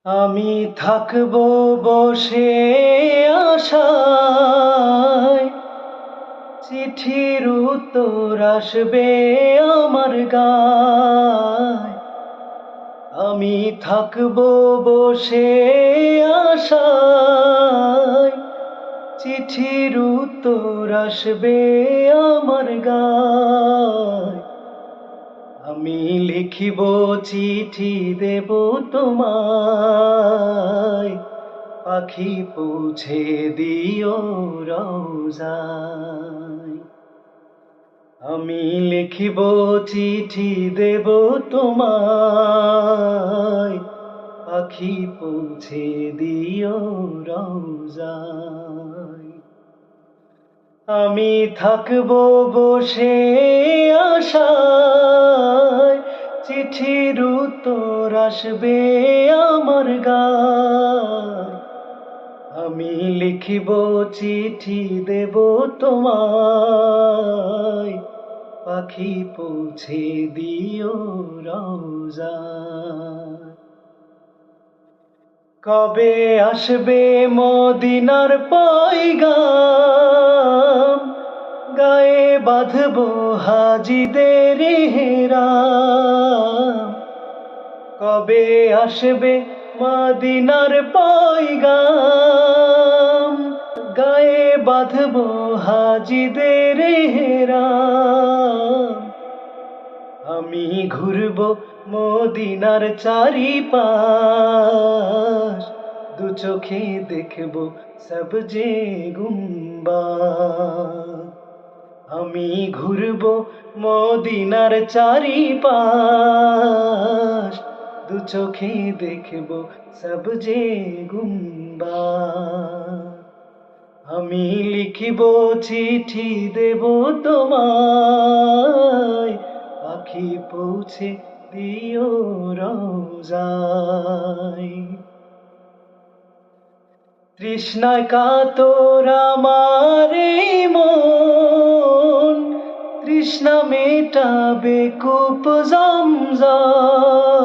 আমি থাকবো বসে আশায়, চিঠির উত্তর আসবে আমার গায়। আমি থাকবো বসে আশায়, চিঠির উত্তর আসবে আমার গায়। আমি লিখিব চিঠি দেব তোমায়, পাখি পৌঁছে দিও রওজায়। আমি লিখিব চিঠি দেব তোমায়, পাখি পৌঁছে দিও রওজায়। আমি থাকবো বসে আশায়, চিঠির উত্তর আসবে আমার গায়। আমি লিখিব চিঠি দেব তোমায়, পাখি পৌঁছে দিও রওজায়। কবে আসবে মদিনার পয়গাম, গায়ে বাঁধবো হাজিদের ইহরাম। কবে আসবে মদিনার পয়গাম, গায়ে বাঁধবো হাজিদের ইহরাম। আমি ঘুরবো মদিনার চারিপাশ, দু চোখে দেখবো সবজে গুম্বাদ। আমি ঘুরবো মদিনার চারিপাশ, দু চোখে দেখবো সবজে গুম্বাদ। আমি লিখিব চিঠি দেব তোমায়, পাখি পৌঁছে দিও রওজায়। তৃষ্ণায় কাতর আমার এই মন, তৃষ্ণা মেটাবে কূপ জমজম।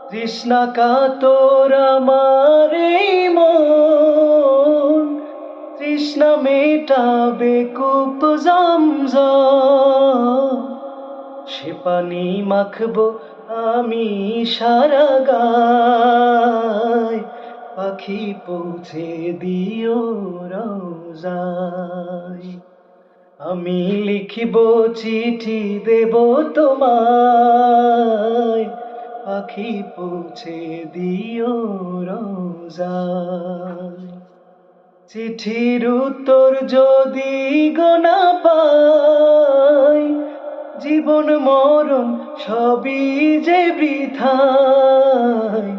তৃষ্ণা কাতর আমার এই মন, তৃষ্ণা মেটাবে কূপ জমজম। সে পানি মাখবো আমি সারা গায়, পাখি পৌঁছে দিও রওজায়। আমি লিখিব চিঠি দেব তোমায়, পাখি পৌঁছে দিও রওজায়। চিঠির উত্তর যদি গো না পাই, জীবন মরণ সবই যে বৃথায়।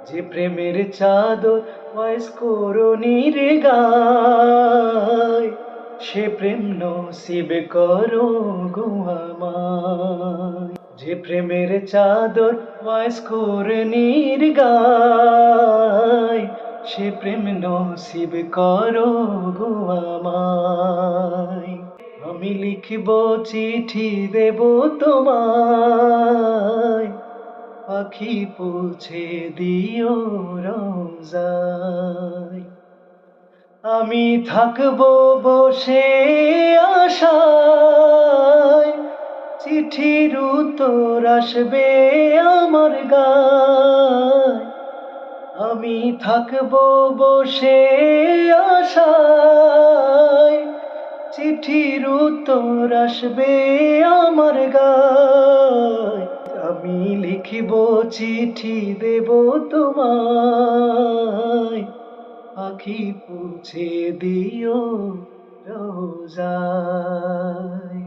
যে প্রেমের চাদর ওয়াইস করণীর গায়, সে প্রেম নসিব করো গো আমায়। যে প্রেমের চাদর ওয়াইস করণীর গায়, সে প্রেম নসিব করো গো আমায়। আমি লিখিব চিঠি দেব তোমায়, পাখি পৌঁছে দিও রওজায়। আমি থাকবো বসে আশায়, চিঠির উত্তর আসবে আমার গায়। আমি থাকবো বসে আশায়, চিঠির উত্তর আসবে আমার গায়। আমি লিখিব চিঠি দেব তোমায়, পাখি পৌঁছে দিও রওজায়।